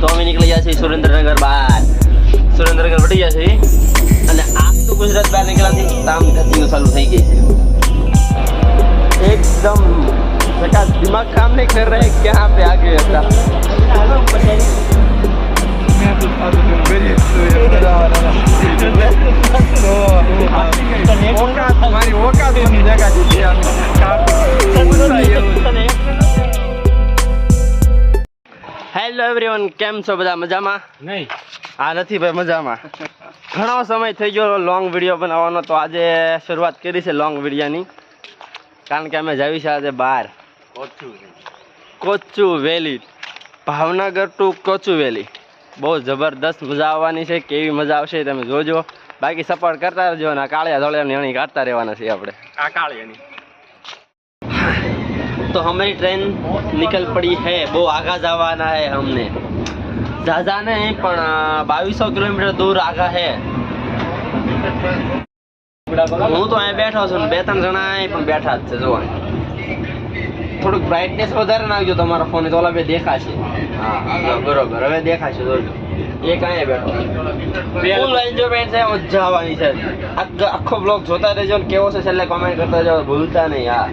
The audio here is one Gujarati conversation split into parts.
તો અમે નીકળી ગયા છીએ સુરેન્દ્રનગર બહાર. સુરેન્દ્રનગર વટી ગયા છીએ અને આમ તો ગુજરાત બહાર નીકળ્યાથી તામ ધતિંગ ચાલુ થઈ ગઈ છે. एकदम बेटा दिमाग काम नहीं कर रहा है क्या पे आ गए था હેલો એવરીવન, કેમ છો બધા? મજામાં? નહીં, આ નથી ભાઈ મજામાં. ઘણો સમય થઈ ગયો લોંગ વિડીયો બનાવવાનો, તો આજે શરૂઆત કરી છે લોંગ વિડીયોની. કારણ કે અમે જઈએ છીએ આજે બહાર કોચુવેલી, ભાવનગર ટુ કોચુવેલી. બહુ જબરદસ્ત મજા આવવાની છે. કેવી મજા આવશે તમે જોજો. બાકી સપોર્ટ કરતા રહેજો અને કાળિયા ધોળિયાની અણી કાઢતા રહેવાના છીએ આપણે. આ કાળિયાની तो हमारी ट्रेन निकल पड़ी है. वो आगा जावाना है हमने. ज़्यादा नहीं पण 2200 किलोमीटर दूर आगा है. હું તો અહીંયા બેઠો છું, બે ત્રણ જણા અહીં પણ બેઠા જ છે. જો થોડુંક બ્રાઇટનેસ વધારે નાખજો તમારા ફોન, તો ઓલા બે દેખાશે. હા બરોબર, હવે દેખાશે. જોજો એક અહીંયા બેઠો. ફૂલ એન્જોયમેન્ટ છે, મજા આવવાની છે. આખો બ્લોગ જોતા રહેજો ને કેવો છે છેલ્લે કોમેન્ટ કરતા જાઓ, ભૂલતા નહીં. હા,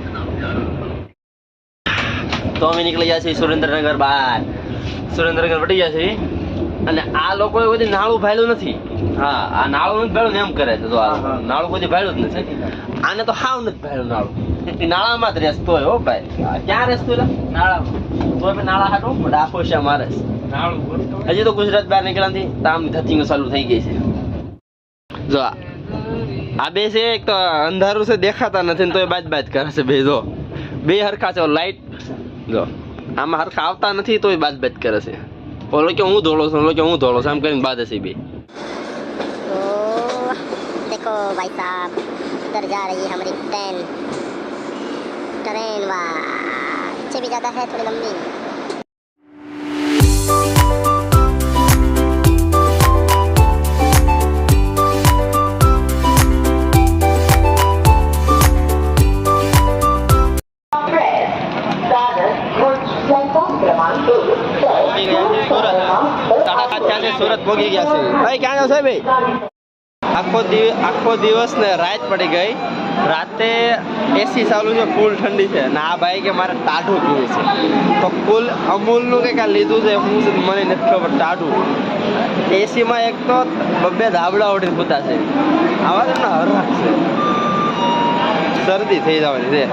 તો અમે નીકળી ગયા છીએ સુરેન્દ્રનગર બહાર. સુરેન્દ્રનગર વટી ગયા છીએ અને આ લોકોએ બધી નાળું ભાડ્યું નથી. હા, આ નાળું નથી ભાડ્યું ને એમ કરે છે. તો આ નાળું બધી ભાડ્યું જ નથી. આને તો હાવ નથી ભાડ્યું નાળું. નાળામાં જ રહેતો હોય. હો ભાઈ, ક્યાં રહેતું એટલે નાળામાં. તો નાળા હાટું ડાફો છે મારે. હજી તો ગુજરાત બહાર નીકળ્યાથી તામ ધતિંગ ચાલુ થઈ ગઈ છે. જો આ બે છે, એક તો અંધારું છે દેખાતા નથી ને તો એ બાજ કરે છે. બે જો બે હરખા છે. લાઈટ જો આમાં હરખા આવતા નથી તો એ બાજ કરે છે. ઓલો કે હું ધોળો છું, ઓલો કે હું ધોળો છું, આમ કરીને બાદ હશે બે. देखो भाई साहब, इधर जा रही है हमारी ट्रेन वाह, पीछे भी ज़्यादा है थोड़ी लंबी. સુરત પહોંચી ગયા છે. ભાઈ ક્યાં જાવ છે ભાઈ? આખો દિવસ ને રાત પડી ગઈ. રાતે એસી ચાલુ છે, ફૂલ ઠંડી છે. ને આ ભાઈ કે મારે ટાઢું પીવું છે, તો ફૂલ અમૂલનું કંઈક આ લીધું છે. હું મને નથી ખબર. ટાઢું એસીમાં એક તો બબ્બે ધાબળા ઉઠીને પૂતા છે. આવા તમને હરાક છે, શરદી થઈ જવાની છે.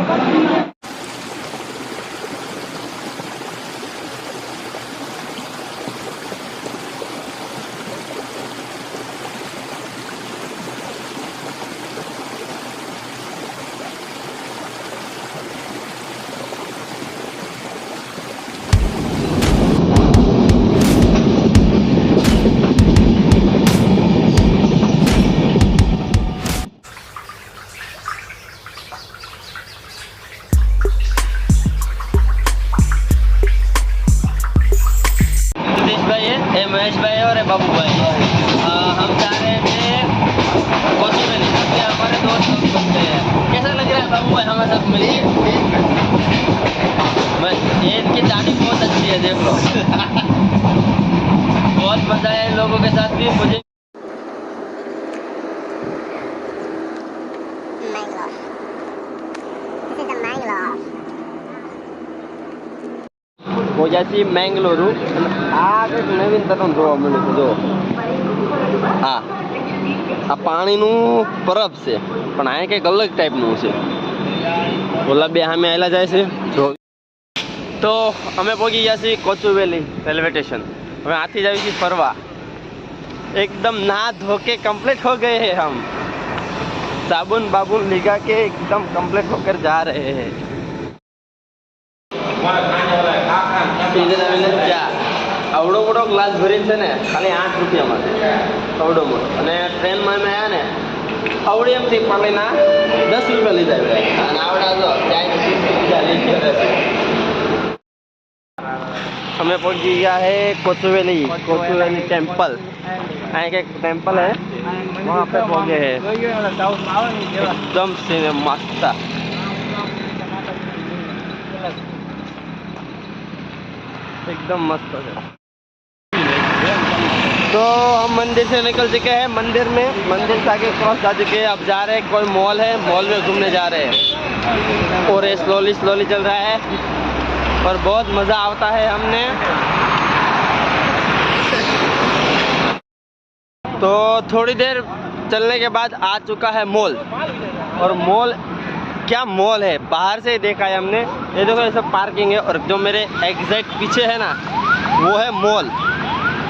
महेश भाई और बाबू भाई, हम जा रहे थे कोचुवेली. हमारे दोस्त लोग बनते हैं. कैसा लग रहा है बाबू भाई हमारे साथ मिलिए? ये इनकी दाढ़ी बहुत अच्छी है, देख लो. बहुत मजा है इन लोगों के साथ भी. मुझे પહોંચ્યા મેંગલુરુ. આ કંઈક નવીન તરફ જોવા મળ્યું છે. જો હા, આ પાણીનું પરબ છે, પણ આ કંઈક અલગ ટાઈપનું છે. ઓલા બે સામે આવેલા જાય છે. જો તો અમે પહોંચી ગયા છીએ કોચુવેલી રેલવે સ્ટેશન. હવે આથી જ આવી છીએ ફરવા. एकदम नहा धो के कंप्लीट हो गए हैं हम. साबुन बाबुन लिगा के एकदम कंप्लीट होकर जा रहे हैं. આવડો મોટો ગ્લાસ ભરીને છે ને ખાલી 8 રૂપિયામાં આવડો મોટો. અને ટ્રેનમાં અમે આવ્યા ને આવડી એમથી પાણીના 10 રૂપિયા લીધા. અને આવડા જો हमें पहुंच गया है कोचुवेली टेम्पल. यहाँ एक टेम्पल है, वहाँ पे पहुंचे हैं. एकदम से मस्त, एकदम मस्त है. तो हम मंदिर से निकल चुके हैं, मंदिर से आगे क्रॉस जा चुके हैं। अब जा रहे हैं, कोई मॉल है, मॉल में घूमने जा रहे हैं और ये स्लोली चल रहा है और बहुत मज़ा आता है। हमने तो थोड़ी देर चलने के बाद आ चुका है मॉल। और मॉल क्या मॉल है, बाहर से ही देखा है हमने। ये देखो, ये सब पार्किंग है और जो मेरे एग्जैक्ट पीछे है ना, वो है मॉल।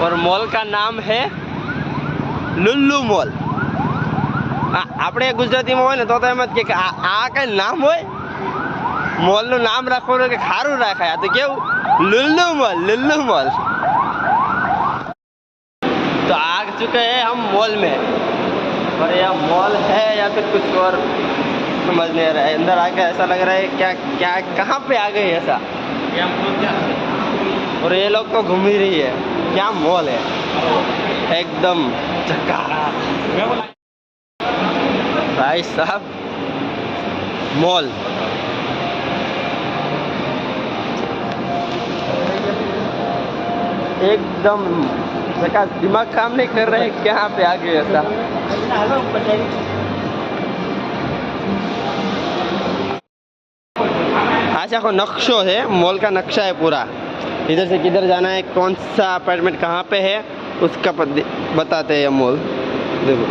और मॉल का नाम है લુલ્લુ મોલ। આપણે ગુજરાતીમાં હોય ને તો એમ જ કે આ કઈ નામ હોય, મોલનું નામ રાખવાનું કે ખારું રાખાય, તો કેવું લુલ્લુ મોલ। तो आ चुके हैं हम मॉल में और यह मॉल है या फिर कुछ और समझ नहीं आ रहा है। अंदर आके ऐसा लग रहा है क्या कहाँ पे आ गए ऐसा। और ये लोग तो घूम ही रही है, क्या मॉल है, एकदम चक्का भाई साहब। मॉल एकदम चक्का, दिमाग काम नहीं कर रहे हैं, क्या पे आ गए ऐसा। अच्छा को नक्शो है, मॉल का नक्शा है पूरा, इधर से किधर जाना है, कौन सा अपार्टमेंट कहाँ पे है, उसका बताते हैं मॉल। देखो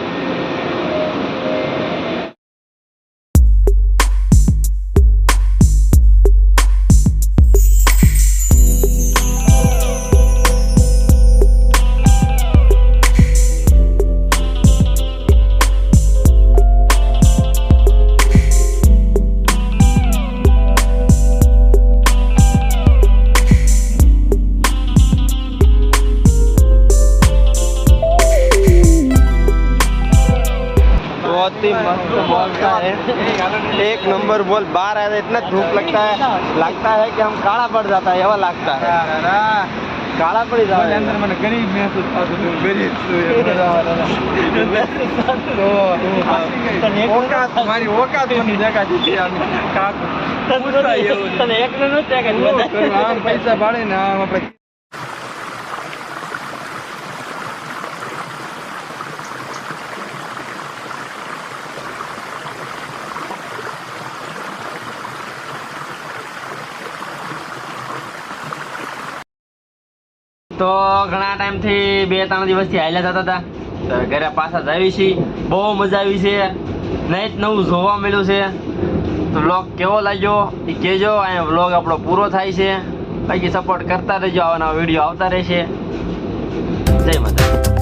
बहुत ही मस्त मॉल का है, एक नंबर मॉल। बाहर आया इतना धूप लगता है कि हम काला पड़ जाता है, एवा लगता है काला पड़ी जाता है। अंदर मैंने गरीब महसूस तुम्हारी औकात बनी जगह दी पैसा बाड़े ना આપણે। તો ઘણા ટાઈમથી 2-3 દિવસથી હાલ્યા જતા હતા, તો ઘરે પાછા જાવી છીએ, બહુ મજા આવી છે, નઈ નવું જોવા મળ્યું છે। તો વ્લોગ કેવો લાગ્યો એ કહેજો। અહીંયા વ્લોગ આપણો પૂરો થાય છે, બાકી સપોર્ટ કરતા રહેજો, આવા નવા વિડીયો આવતા રહેશે। જય માતા।